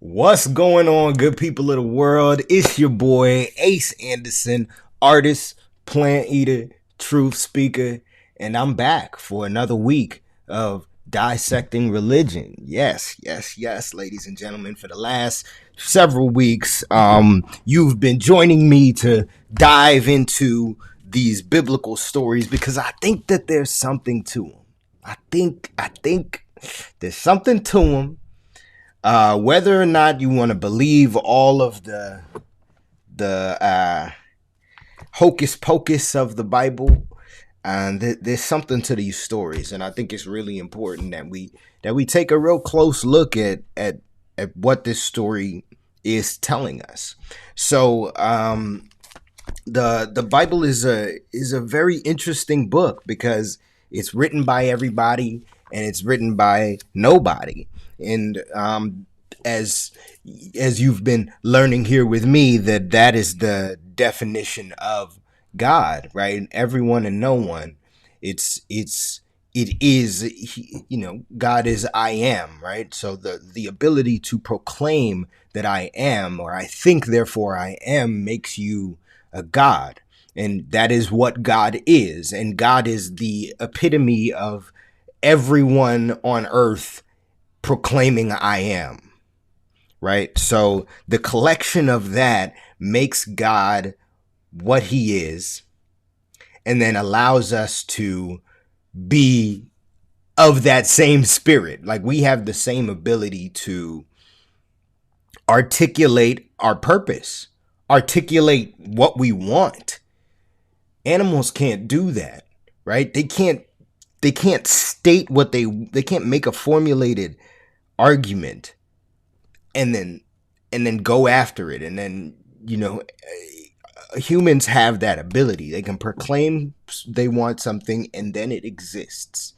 What's going on, good people of the world? It's your boy Ace Anderson, artist, plant eater, truth speaker, and I'm back for another week of dissecting religion. Yes, ladies and gentlemen. For the last several weeks, you've been joining me to dive into these biblical stories because I think that there's something to them. I think there's something to them. Whether or not you want to believe all of the hocus pocus of the Bible, there's something to these stories, and I think it's really important that we take a real close look at what this story is telling us. So, the Bible is a very interesting book because it's written by everybody and it's written by nobody. And as you've been learning here with me, that is the definition of God, right? Everyone and no one. It is, God is I am, right? So the ability to proclaim that I am, or I think therefore I am, makes you a God. And that is what God is. And God is the epitome of everyone on earth proclaiming I am, right? So the collection of that makes God what he is, and then allows us to be of that same spirit. Like, we have the same ability to articulate our purpose, articulate what we want. Animals can't do that, right? They can't state what they can't make a formulated argument and then go after it. And then, humans have that ability. They can proclaim they want something and then it exists.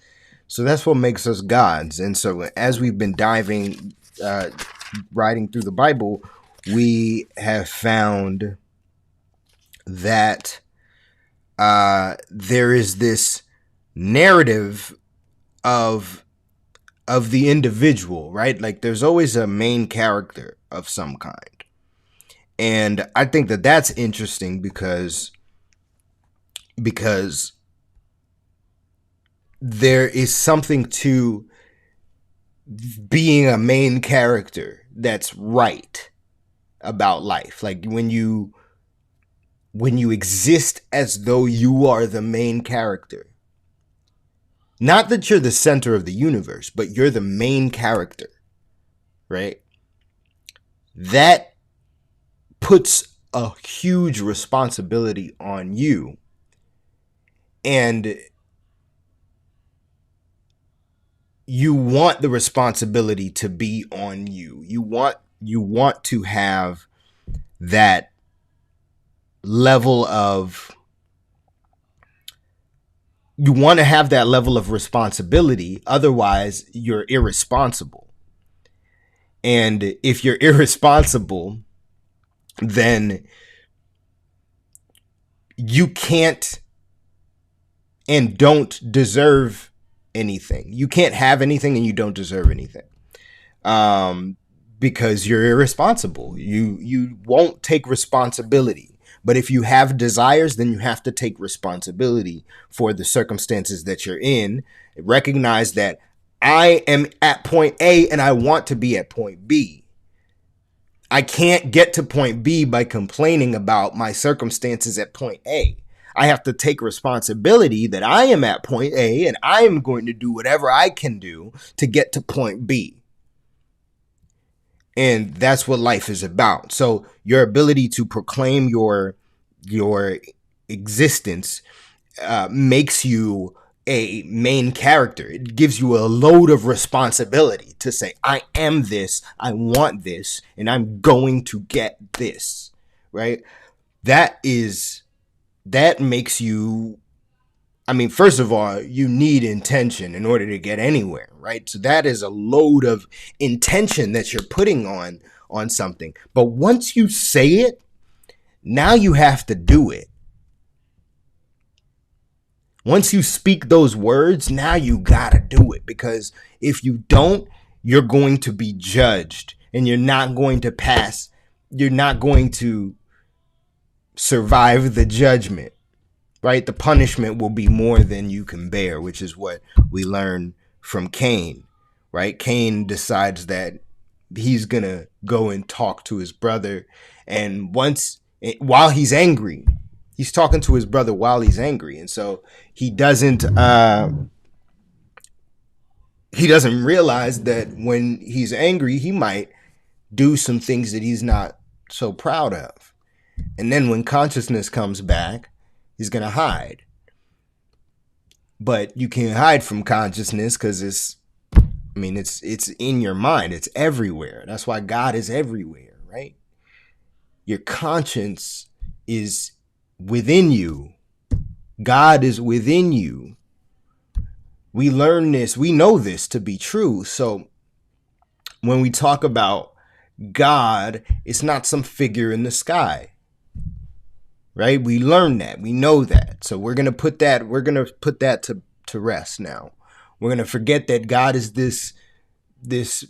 So that's what makes us gods. And so as we've been riding through the Bible, we have found that there is this narrative of the individual, right? Like, there's always a main character of some kind. And I think that that's interesting because there is something to being a main character that's right about life. Like, when you exist as though you are the main character, not that you're the center of the universe, but you're the main character, right? That puts a huge responsibility on you. And you want the responsibility to be on you. You want to have that level of responsibility. Otherwise, you're irresponsible. And if you're irresponsible, then you can't and don't deserve anything. You can't have anything and you don't deserve anything. Because you're irresponsible. You won't take responsibility. But if you have desires, then you have to take responsibility for the circumstances that you're in. Recognize that I am at point A and I want to be at point B. I can't get to point B by complaining about my circumstances at point A. I have to take responsibility that I am at point A and I am going to do whatever I can do to get to point B. And that's what life is about. So your ability to proclaim your existence makes you a main character. It gives you a load of responsibility to say, I am this, I want this, and I'm going to get this, right? That makes you, first of all, you need intention in order to get anywhere, right? So that is a load of intention that you're putting on something. But once you say it, now you have to do it. Once you speak those words, now you gotta do it. Because if you don't, you're going to be judged and you're not going to survive the judgment, right? The punishment will be more than you can bear, which is what we learn from Cain, right? Cain decides that he's going to go and talk to his brother. And while he's angry, he's talking to his brother while he's angry. And so he doesn't realize that when he's angry, he might do some things that he's not so proud of. And then when consciousness comes back, he's going to hide. But you can't hide from consciousness because it's in your mind. It's everywhere. That's why God is everywhere, right? Your conscience is within you. God is within you. We learn this. We know this to be true. So when we talk about God, it's not some figure in the sky, right? We learn that. We know that. So we're going to put that to rest now. We're going to forget that God is this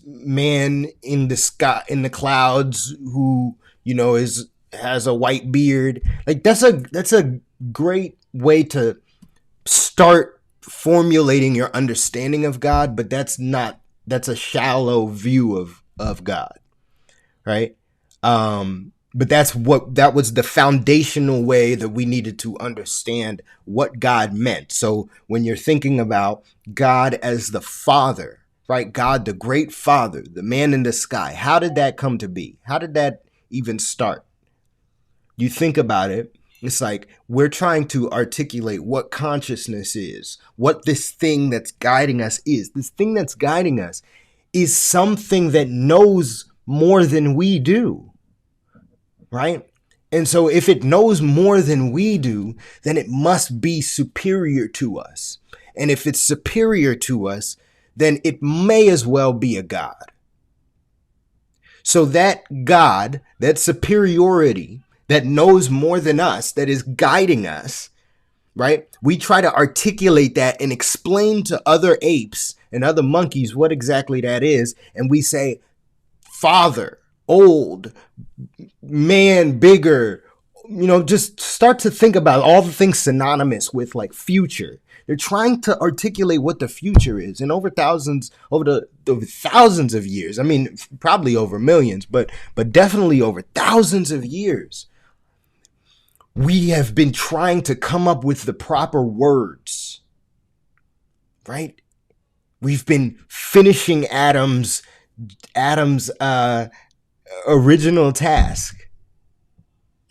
man in the sky, in the clouds, who, has a white beard. Like that's a great way to start formulating your understanding of God, but that's a shallow view of God, right? But that was the foundational way that we needed to understand what God meant. So when you're thinking about God as the Father, right? God, the great Father, the man in the sky, how did that come to be? How did that even start? You think about it, it's like we're trying to articulate what consciousness is, what this thing that's guiding us is. This thing that's guiding us is something that knows more than we do, right? And so if it knows more than we do, then it must be superior to us. And if it's superior to us, then it may as well be a God. So that God, that superiority, that knows more than us, that is guiding us, right? We try to articulate that and explain to other apes and other monkeys what exactly that is. And we say, Father, old, man, bigger, just start to think about all the things synonymous with like future. They're trying to articulate what the future is. And over thousands of years, probably over millions, but definitely over thousands of years, we have been trying to come up with the proper words, right? We've been finishing Adam's original task.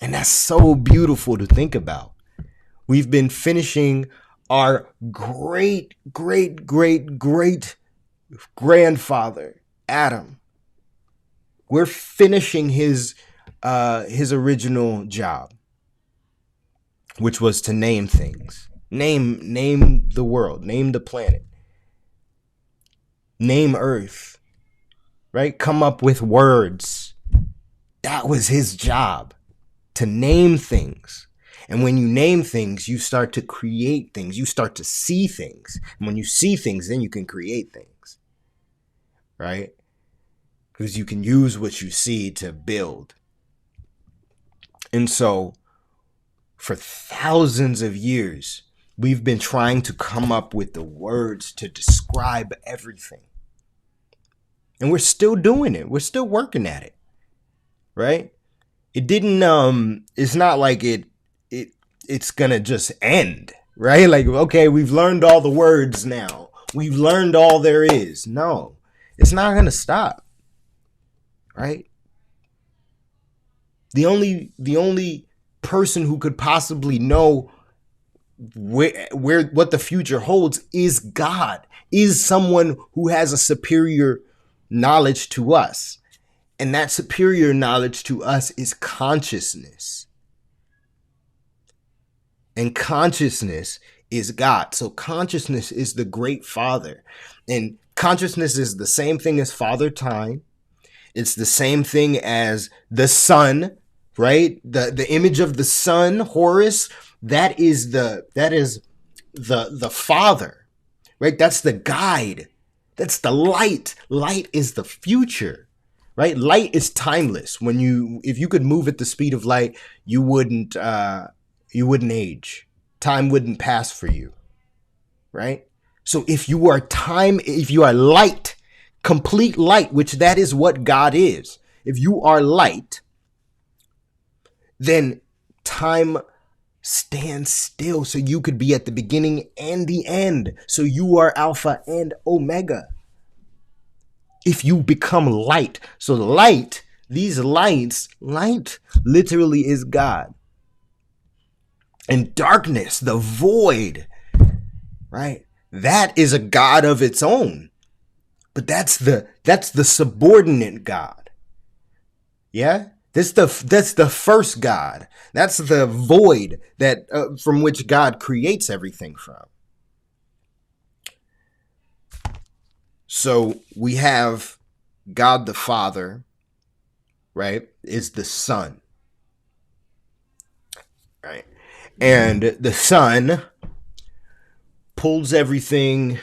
And that's so beautiful to think about. We've been finishing our great, great, great, great grandfather, Adam. We're finishing his original job, which was to name things. Name the world, name the planet, name Earth, right? Come up with words. That was his job, to name things. And when you name things, you start to create things. You start to see things. And when you see things, then you can create things, right? Because you can use what you see to build. And so for thousands of years, we've been trying to come up with the words to describe everything. And we're still doing it. We're still working at it, right? It didn't, it's not like it's gonna just end, right? Like, okay, we've learned all the words now. We've learned all there is. No, it's not gonna stop, right? The only person who could possibly know where what the future holds is God, is someone who has a superior knowledge to us. And that superior knowledge to us is consciousness. And consciousness is God. So consciousness is the great Father. And consciousness is the same thing as Father Time. It's the same thing as the sun, right? The image of the sun, Horus, that is the Father, right? That's the guide. That's the light. Light is the future, right? Light is timeless. If you could move at the speed of light, you wouldn't age. Time wouldn't pass for you, right? So if you are light, complete light, which that is what God is. If you are light, then time stands still, so you could be at the beginning and the end. So you are Alpha and Omega. If you become light. So light, light literally is God. And darkness, the void, right? That is a God of its own. But that's the subordinate God. Yeah? That's the first God. That's the void that from which God creates everything from. So we have God the Father, right, is the Son, right? And the Son pulls everything,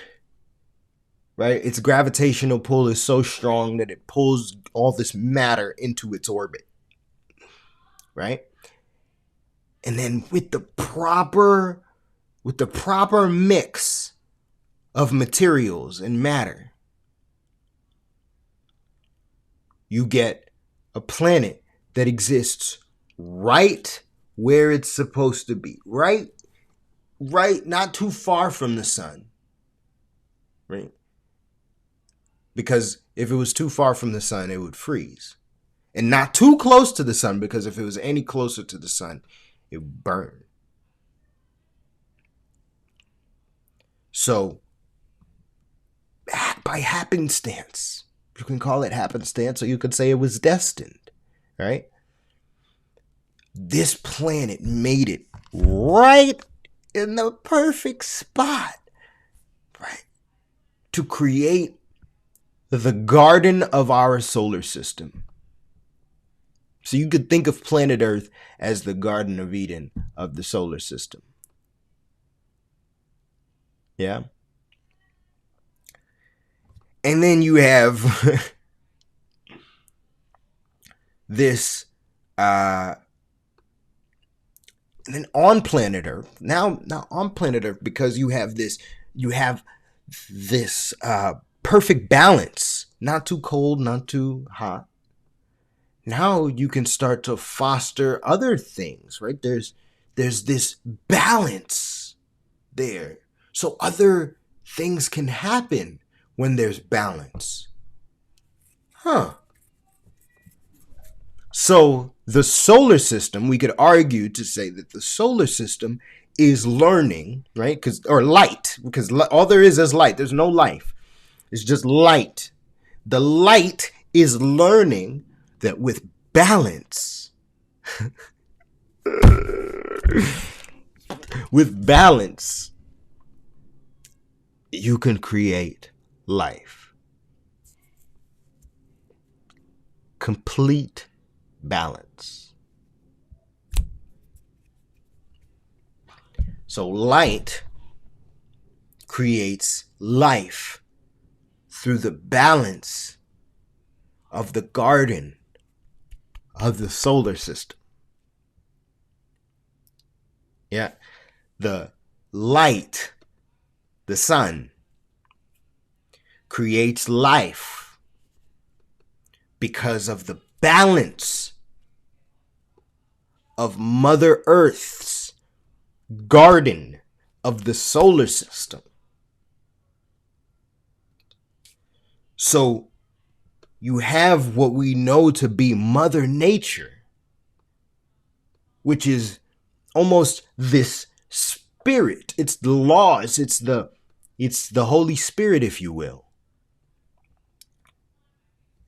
right? Its gravitational pull is so strong that it pulls all this matter into its orbit, right? And then with the proper mix of materials and matter, you get a planet that exists right where it's supposed to be. Right, not too far from the sun. Right? Because if it was too far from the sun, it would freeze. And not too close to the sun, because if it was any closer to the sun, it would burn. So, by happenstance, you can call it happenstance, or you could say it was destined, right? This planet made it right in the perfect spot, right, to create the garden of our solar system. So you could think of planet Earth as the Garden of Eden of the solar system. Yeah? And then you have this, and then on planet Earth, now on planet Earth, because you have this perfect balance, not too cold, not too hot. Now you can start to foster other things, right? There's this balance there. So other things can happen when there's balance. So the solar system, we could argue to say that the solar system is learning, right? Or light, because all there is light. There's no life. It's just light. The light is learning that with balance, you can create life. Complete balance. So light creates life through the balance of the garden of the solar system. Yeah. The light, the sun, creates life because of the balance of Mother Earth's garden of the solar system. So you have what we know to be Mother Nature, which is almost this spirit. It's the laws. It's the Holy Spirit, if you will.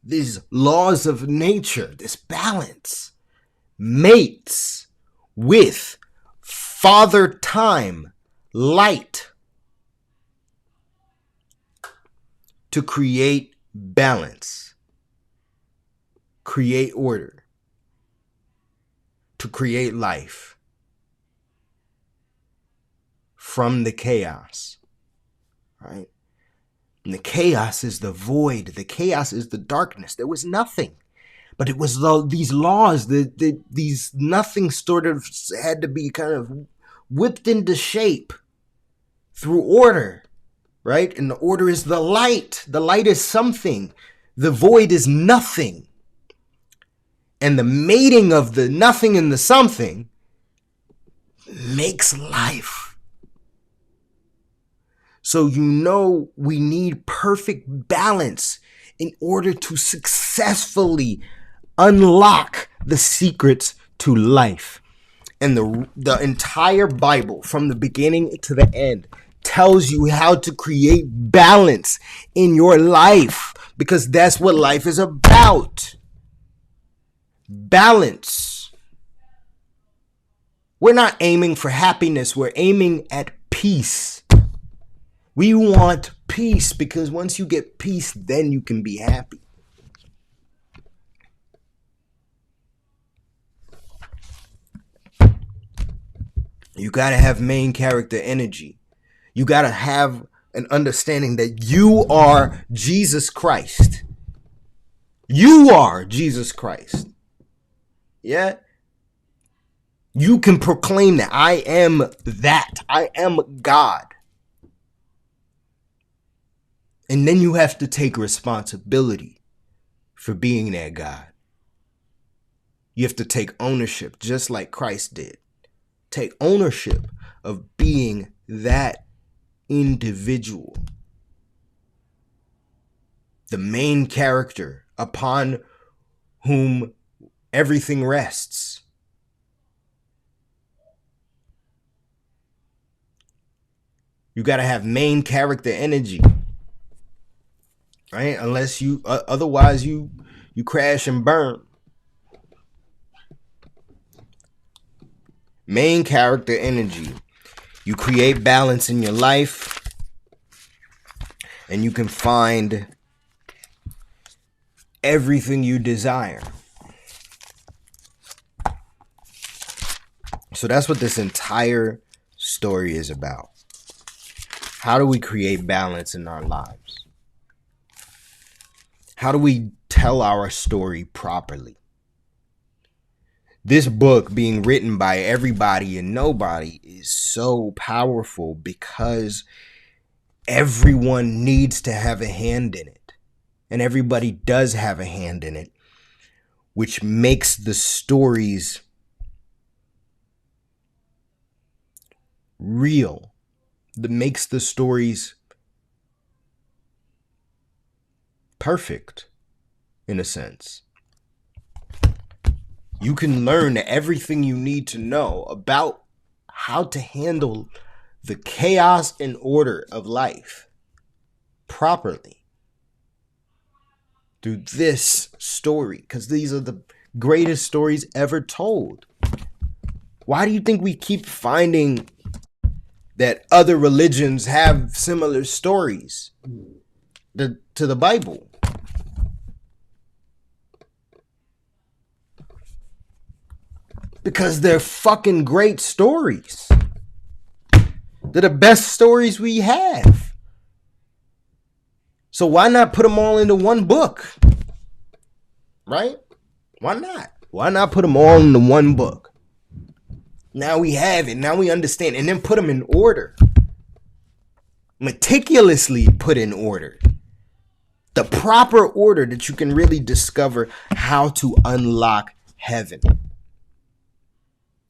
These laws of nature, this balance, mates with Father Time, light, to create balance, create order, to create life from the chaos, right? And the chaos is the void. The chaos is the darkness. There was nothing. But it was these laws, these nothing sort of had to be kind of whipped into shape through order, right? And the order is the light. The light is something. The void is nothing. And the mating of the nothing and the something makes life. So we need perfect balance in order to successfully unlock the secrets to life. And the entire Bible, from the beginning to the end, tells you how to create balance in your life, because that's what life is about. Balance. We're not aiming for happiness. We're aiming at peace. We want peace, because once you get peace, then you can be happy. You got to have main character energy. You got to have an understanding that you are Jesus Christ. You are Jesus Christ. Yeah? You can proclaim that I am that. I am God. And then you have to take responsibility for being that God. You have to take ownership, just like Christ did. Take ownership of being that individual. The main character upon whom everything rests. You got to have main character energy. Right? Unless you, otherwise you crash and burn. Main character energy. You create balance in your life, and you can find everything you desire. So that's what this entire story is about. How do we create balance in our lives? How do we tell our story properly? This book being written by everybody and nobody is so powerful because everyone needs to have a hand in it. And everybody does have a hand in it, which makes the stories real. That makes the stories perfect, in a sense. You can learn everything you need to know about how to handle the chaos and order of life properly through this story, because these are the greatest stories ever told. Why do you think we keep finding that other religions have similar stories to the Bible? Because they're fucking great stories. They're the best stories we have. So why not put them all into one book? Right? Why not? Why not put them all into one book? Now we have it. Now we understand. And then put them in order. Meticulously put in order. The proper order that you can really discover how to unlock heaven.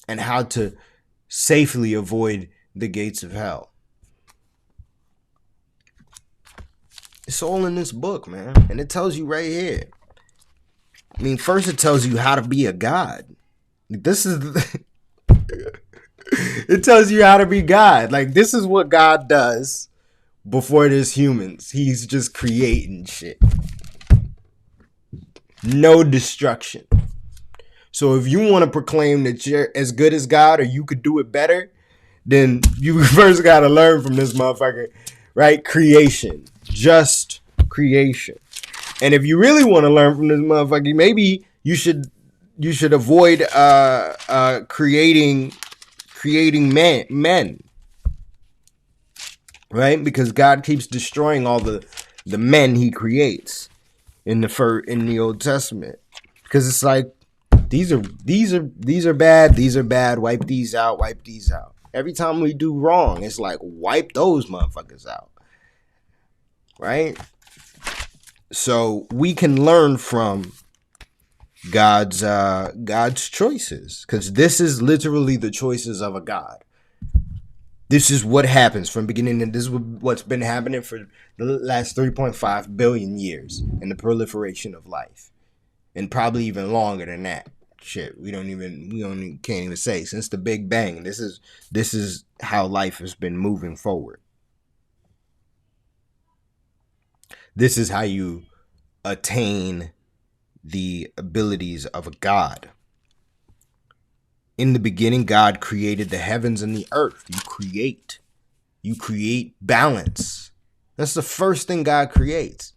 And how to safely avoid the gates of hell. It's all in this book, man. And it tells you right here. I mean, first it tells you how to be a god. This is... It tells you how to be God. Like, this is what God does before there's humans. He's just creating shit. No destruction. So if you want to proclaim that you're as good as God or you could do it better, then you first got to learn from this motherfucker, right? Creation. Just creation. And if you really want to learn from this motherfucker, maybe you should avoid creating men. Right? Because God keeps destroying all the men he creates in the Old Testament. because it's like these are bad, these are bad. Wipe these out, wipe these out. Every time we do wrong, it's like wipe those motherfuckers out, right? So we can learn from God's choices, because this is literally the choices of a God. This is what happens from beginning, and this is what's been happening for the last 3.5 billion years in the proliferation of life, and probably even longer than that. Shit, we can't even say, since the Big Bang. This is how life has been moving forward. This is how you attain the abilities of a God. In the beginning, God created the heavens and the earth. You create balance. That's the first thing God creates,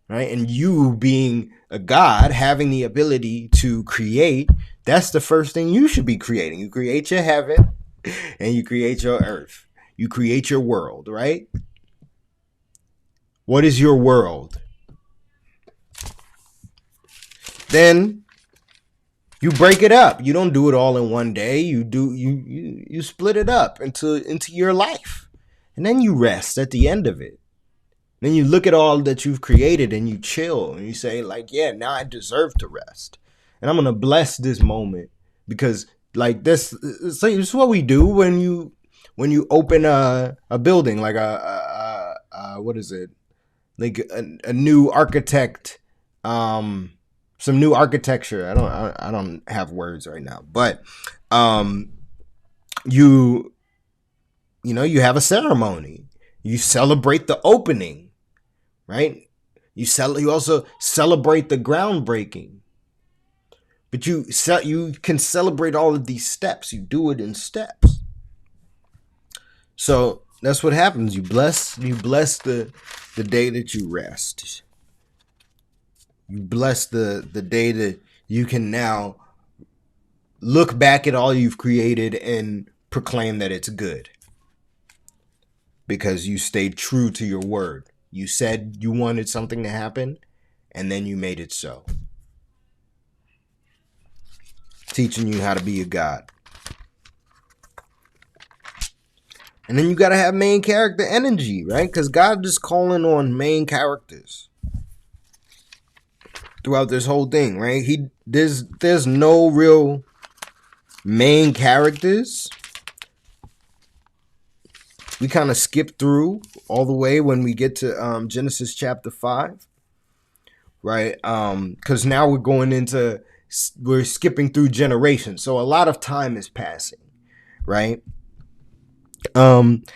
right? And you being a God, having the ability to create, that's the first thing you should be creating. You create your heaven and you create your earth. You create your world, right? What is your world? Then you break it up. You don't do it all in one day. You split it up into your life. And then you rest at the end of it. Then you look at all that you've created and you chill and you say, like, yeah, now I deserve to rest. And I'm going to bless this moment, because like this is what we do when you open a building, like what is it? Like a new architect, some new architecture. I don't have words right now, but you have a ceremony. You celebrate the opening, right? You also celebrate the groundbreaking. But you can celebrate all of these steps. You do it in steps. So that's what happens. You bless the day that you rest. You bless the day that you can now look back at all you've created and proclaim that it's good, because you stayed true to your word. You said you wanted something to happen, and then you made it so. Teaching you how to be a God. And then you got to have main character energy, right? Because God is calling on main characters throughout this whole thing, right? There's no real main characters. We kind of skip through all the way when we get to Genesis chapter 5, right? Because now we're skipping through generations, so a lot of time is passing, right? And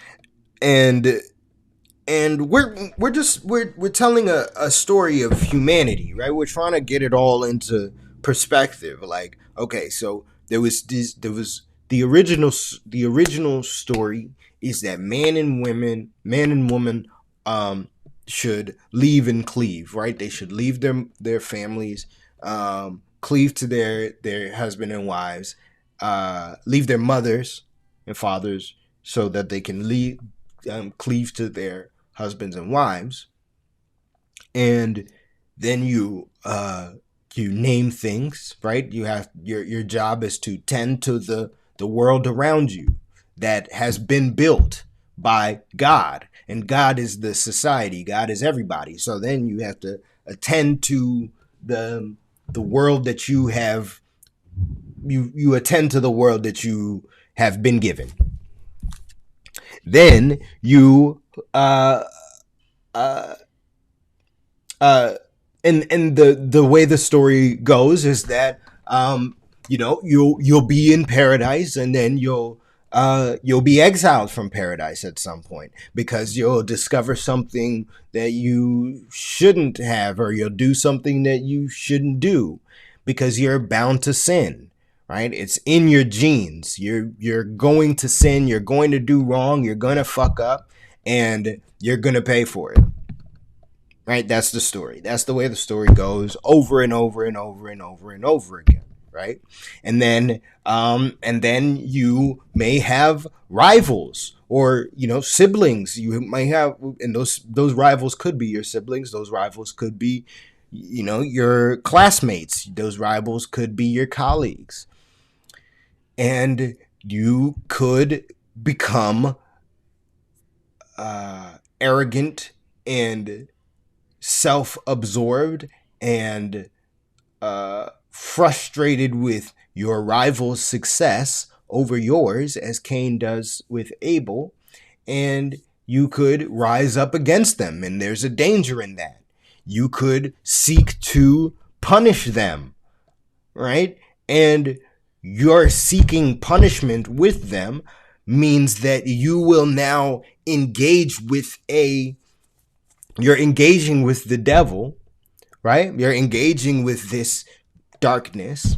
we're telling a story of humanity, right? We're trying to get it all into perspective. Like, okay, so there was the original story is that man and woman should leave and cleave, right? They should leave their families, cleave to their husband and wives, leave their mothers and fathers, so that they can cleave to their husbands and wives. And then you name things, right? You have your job is to tend to the world around you that has been built by God, and God is the society. God is everybody. So then you have to attend to the world that you have. You attend to the world that you have been given. Then you and the way the story goes is that you'll be in paradise, and then you'll be exiled from paradise at some point, because you'll discover something that you shouldn't have, or you'll do something that you shouldn't do, because you're bound to sin. Right? It's in your genes. You're going to sin. You're going to do wrong. You're going to fuck up, and you're going to pay for it. Right? That's the story. That's the way the story goes over and over and over and over and over again. Right? And then you may have rivals, or siblings. You might have, and those rivals could be your siblings. Those rivals could be your classmates. Those rivals could be your colleagues. And you could become arrogant and self-absorbed and frustrated with your rival's success over yours, as Cain does with Abel, and you could rise up against them, and there's a danger in that. You could seek to punish them, right? And your seeking punishment with them means that you will now you're engaging with the devil, right? You're engaging with this darkness,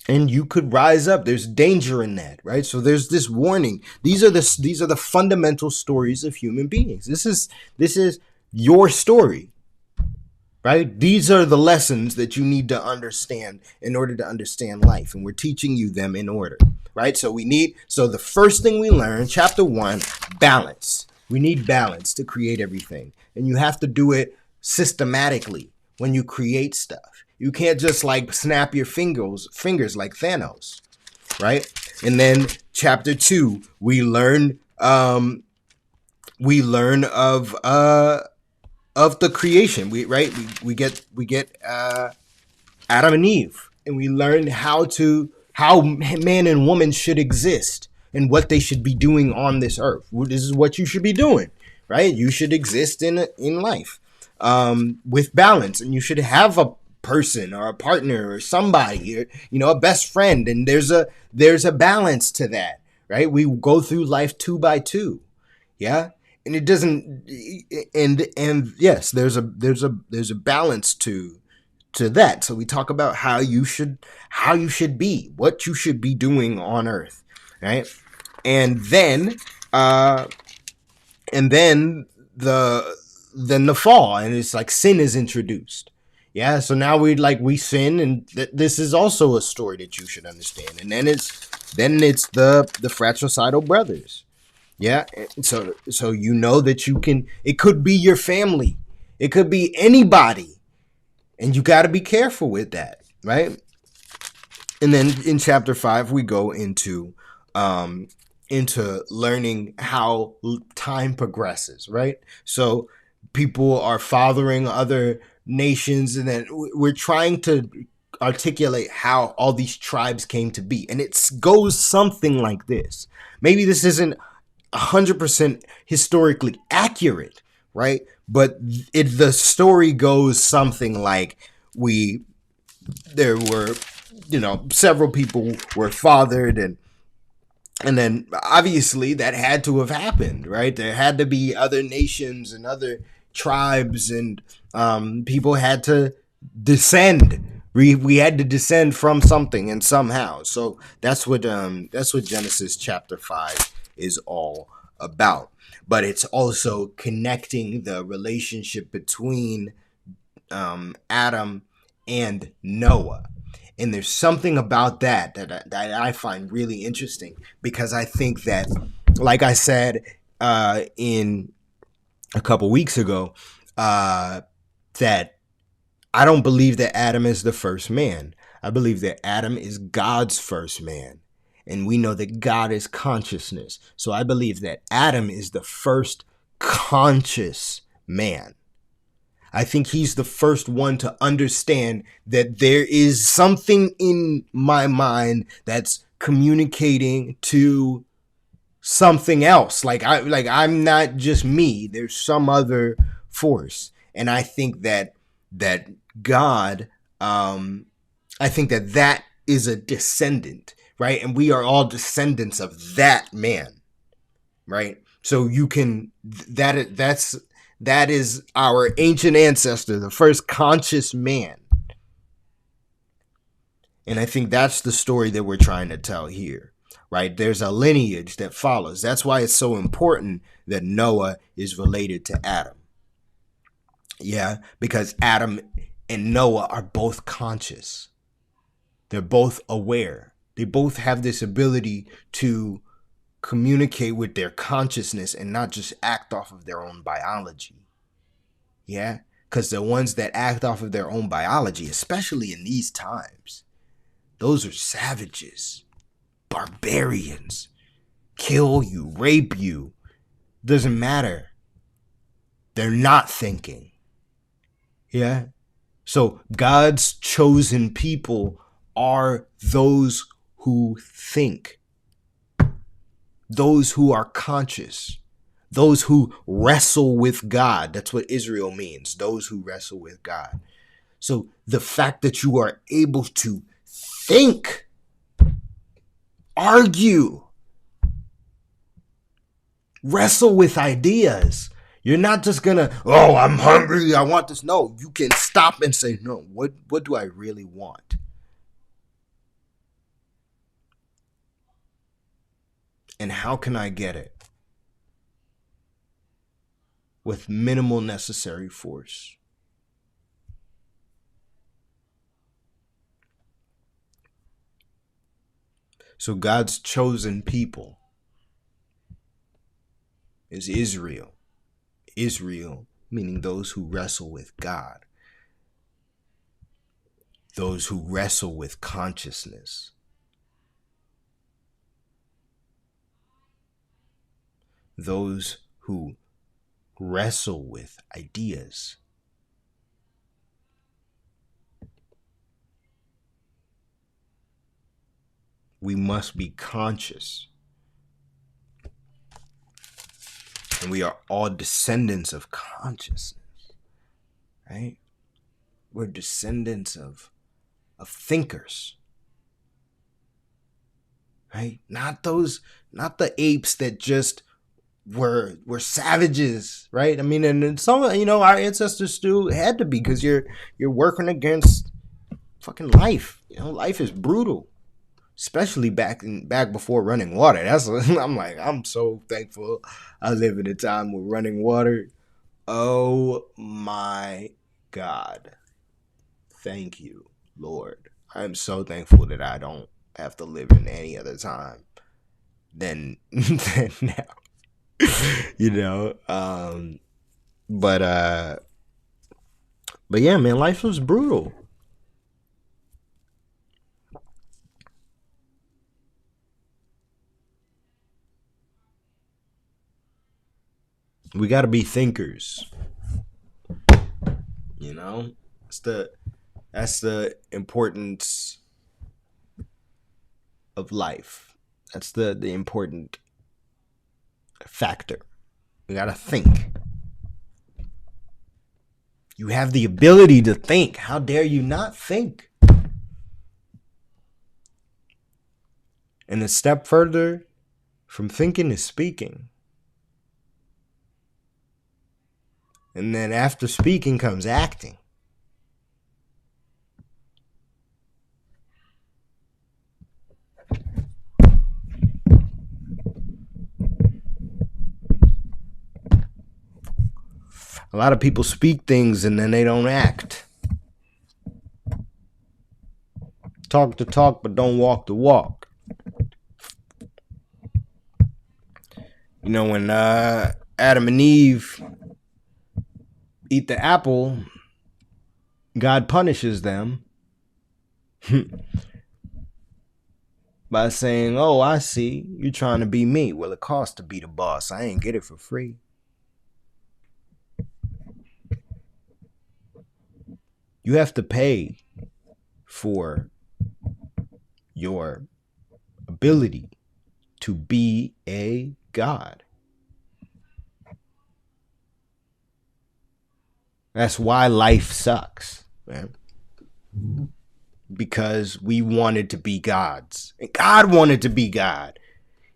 and you could rise up. There's danger in that, right? So there's this warning. These are the fundamental stories of human beings. This is your story, right? These are the lessons that you need to understand in order to understand life, and we're teaching you them in order, right? So the first thing we learn, chapter 1, balance. We need balance to create everything, and you have to do it systematically when you create stuff. You can't just like snap your fingers like Thanos, right? And then chapter 2, we learn of the creation. We get Adam and Eve, and we learn how man and woman should exist and what they should be doing on this earth. This is what you should be doing, right? You should exist in life with balance, and you should have a person or a partner or somebody, or a best friend, and there's a balance to that, right? We go through life 2 by 2, yeah, and it doesn't, and yes, there's a balance to that. So we talk about how you should be, what you should be doing on earth, right? And then the fall, and it's like sin is introduced. Yeah, so now we sin, and this is also a story that you should understand. And then it's the fratricidal brothers. Yeah, so that it could be your family, it could be anybody, and you got to be careful with that, right? And then in chapter 5, we go into learning how time progresses, right? So people are fathering other nations, and then we're trying to articulate how all these tribes came to be, and it goes something like this. Maybe this isn't 100% historically accurate, right? But the story goes something like there were, several people were fathered, and then obviously that had to have happened, right? There had to be other nations and other tribes, and people had to descend. We had to descend from something and somehow. So that's what Genesis chapter 5 is all about. But it's also connecting the relationship between Adam and Noah. And there's something about that I find really interesting, because I think that, like I said in a couple weeks ago, that I don't believe that Adam is the first man. I believe that Adam is God's first man. And we know that God is consciousness. So I believe that Adam is the first conscious man. I think he's the first one to understand that there is something in my mind that's communicating to something else. I'm not just me. There's some other force. And I think that God, I think that is a descendant, right? And we are all descendants of that man, right? So you can, that is our ancient ancestor, the first conscious man. And I think that's the story that we're trying to tell here, right? There's a lineage that follows. That's why it's so important that Noah is related to Adam. Yeah, because Adam and Noah are both conscious. They're both aware. They both have this ability to communicate with their consciousness and not just act off of their own biology. Yeah. Because the ones that act off of their own biology, especially in these times, those are savages, barbarians, kill you, rape you. Doesn't matter. They're not thinking. Yeah. So God's chosen people are those who think, those who are conscious, those who wrestle with God. That's what Israel means, those who wrestle with God. So the fact that you are able to think, argue, wrestle with ideas. You're not just gonna, oh, I'm hungry, I want this. No, you can stop and say, no, what do I really want? And how can I get it? With minimal necessary force. So God's chosen people is Israel. Israel, meaning those who wrestle with God. Those who wrestle with consciousness. Those who wrestle with ideas. We must be conscious. And we are all descendants of consciousness, right? We're descendants of thinkers, right? Not the apes that just were savages, right? I mean, and some, our ancestors still had to be, because you're working against fucking life. Life is brutal. Especially back before running water. I'm so thankful I live in a time with running water. Oh my God. Thank you, Lord. I'm so thankful that I don't have to live in any other time than now. But yeah, man, life was brutal. We got to be thinkers. That's the importance of life. That's the important factor. We got to think. You have the ability to think. How dare you not think? And a step further from thinking is speaking. And then after speaking comes acting. A lot of people speak things and then they don't act. Talk the talk, but don't walk the walk. When Adam and Eve eat the apple, God punishes them by saying, oh, I see, you're trying to be me. Well, it costs to be the boss. I ain't get it for free. You have to pay for your ability to be a God. That's why life sucks, man. Because we wanted to be gods. And God wanted to be God.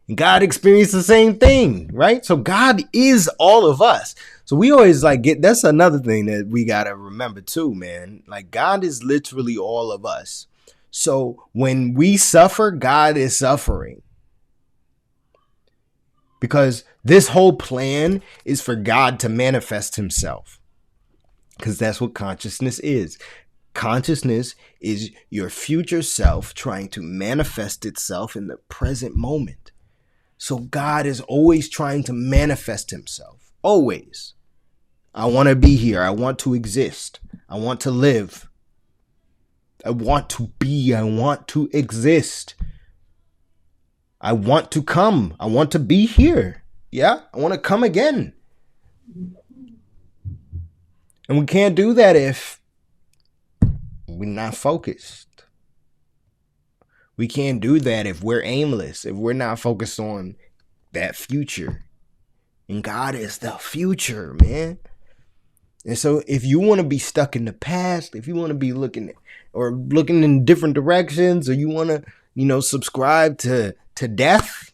And God experienced the same thing, right? So God is all of us. So we always that's another thing that we got to remember too, man. God is literally all of us. So when we suffer, God is suffering. Because this whole plan is for God to manifest himself. Because that's what consciousness is. Consciousness is your future self trying to manifest itself in the present moment. So God is always trying to manifest himself. Always. I want to be here. I want to exist. I want to live. I want to be. I want to exist. I want to come. I want to be here. Yeah, I want to come again. And we can't do that if we're not focused. We can't do that if we're aimless, if we're not focused on that future. And God is the future, man. And so if you want to be stuck in the past, if you want to be looking in different directions, or you want to, subscribe to death,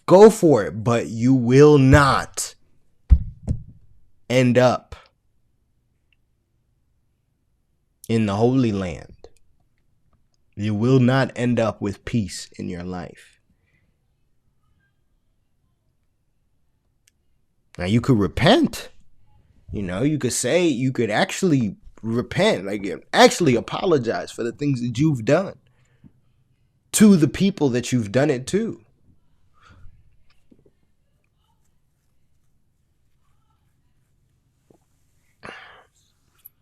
go for it. But you will not end up in the Holy Land. You will not end up with peace in your life. Now, you could repent. You could actually repent, actually apologize for the things that you've done to the people that you've done it to.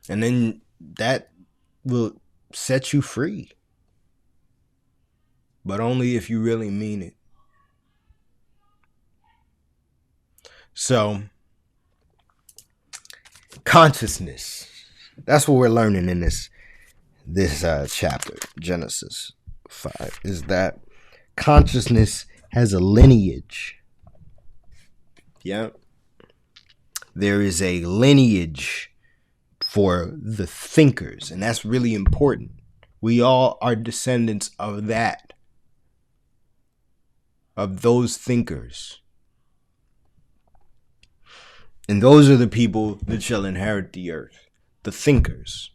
And then that will set you free. But only if you really mean it. So, consciousness. That's what we're learning in this chapter, Genesis 5, is that consciousness has a lineage. Yeah. There is a lineage for the thinkers, and that's really important. We all are descendants of that, of those thinkers. And those are the people that shall inherit the earth, the thinkers.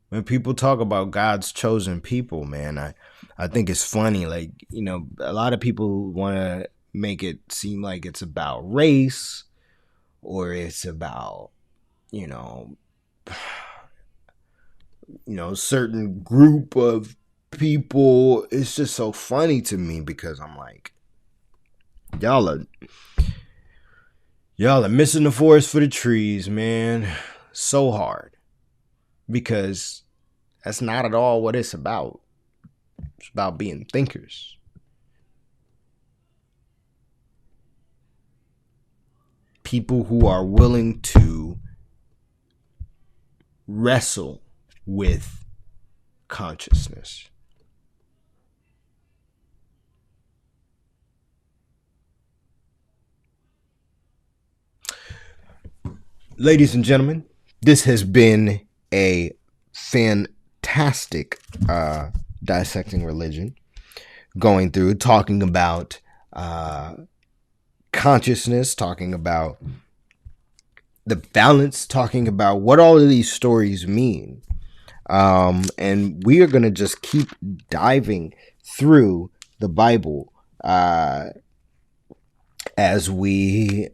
When people talk about God's chosen people, man, I think it's funny. A lot of people want to make it seem like it's about race, or it's about, certain group of people. It's just so funny to me, because I'm like, y'all are missing the forest for the trees, man. So hard. Because that's not at all what it's about. It's about being thinkers. People who are willing to wrestle with consciousness. Ladies and gentlemen, this has been a fantastic Dissecting Religion, going through, talking about consciousness, talking about the balance, talking about what all of these stories mean. And we are going to just keep diving through the Bible as we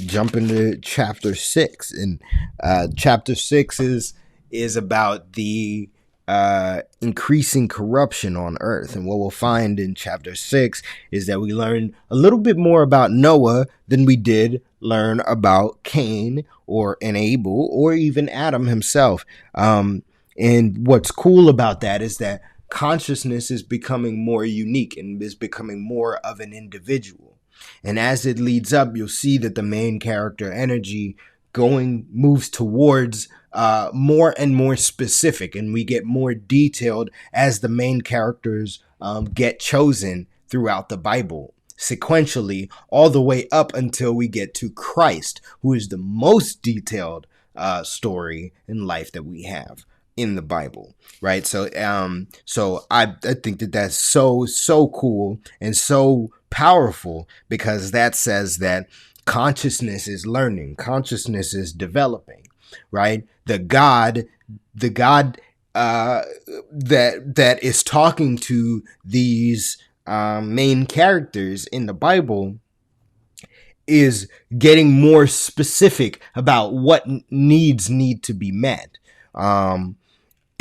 jump into chapter 6. And chapter 6 is about the increasing corruption on earth. And what we'll find in chapter 6 is that we learn a little bit more about Noah than we did learn about Cain or Abel or even Adam himself. And what's cool about that is that consciousness is becoming more unique and is becoming more of an individual. And as it leads up, you'll see that the main character energy moves towards more and more specific, and we get more detailed as the main characters get chosen throughout the Bible, sequentially, all the way up until we get to Christ, who is the most detailed story in life that we have in the Bible, right? So I think that that's so cool and so powerful, because that says that consciousness is learning, consciousness is developing, right? The God that is talking to these main characters in the Bible is getting more specific about what needs need to be met.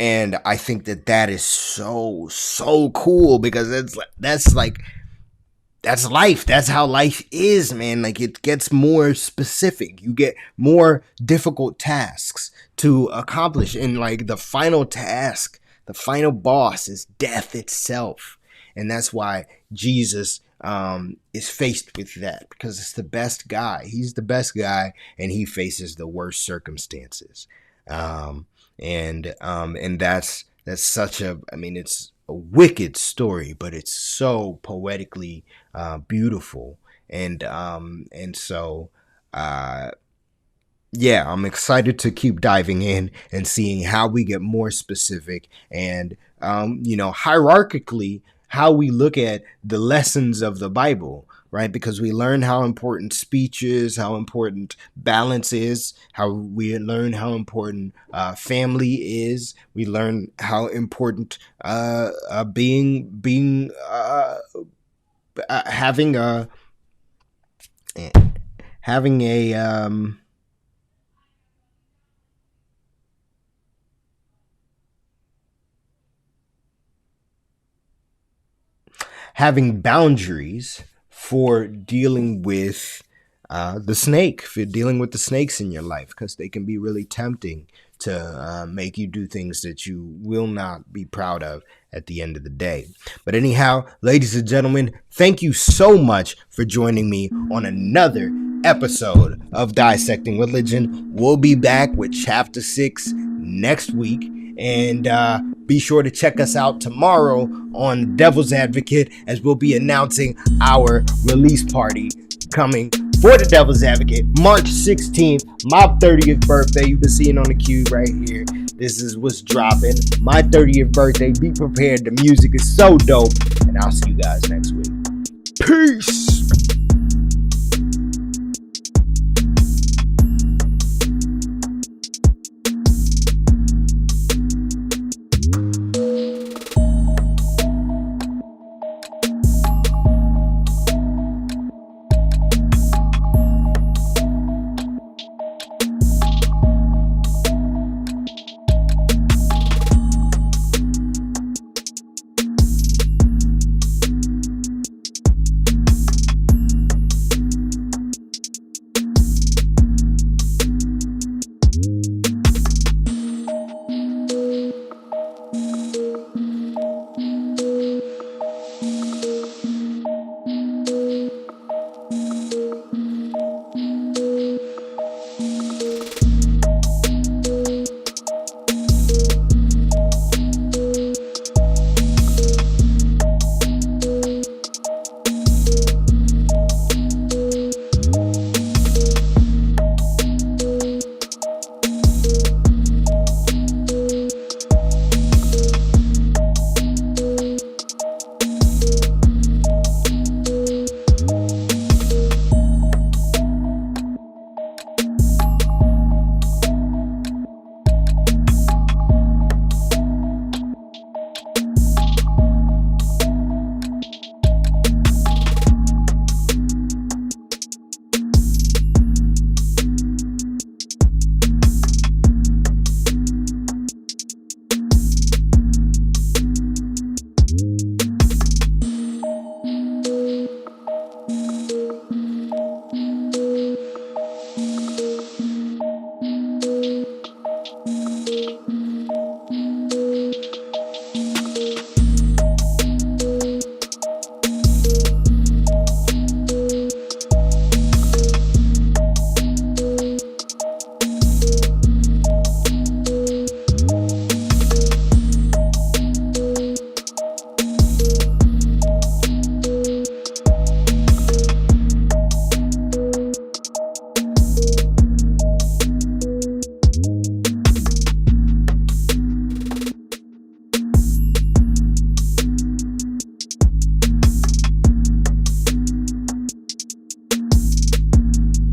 And I think that is so cool, because that's life. That's how life is, man. Like, it gets more specific. You get more difficult tasks to accomplish. And like, the final task, the final boss is death itself. And that's why Jesus is faced with that, because it's the best guy. He's the best guy, and he faces the worst circumstances. And that's such a, I mean, it's a wicked story, but it's so poetically beautiful. And so yeah, I'm excited to keep diving in and seeing how we get more specific, and hierarchically, how we look at the lessons of the Bible, right? Because we learn how important speech is, how important balance is, how we learn how important family is. We learn how important being having a having boundaries for dealing with the snake, for dealing with the snakes in your life, because they can be really tempting to make you do things that you will not be proud of at the end of the day. But anyhow, ladies and gentlemen, thank you so much for joining me on another episode of Dissecting Religion. We'll be back with chapter 6 next week. And be sure to check us out tomorrow on Devil's Advocate, as we'll be announcing our release party coming for the Devil's Advocate, March 16th, my 30th birthday. You've been seeing on the cue right here. This is what's dropping. My 30th birthday. Be prepared. The music is so dope. And I'll see you guys next week. Peace.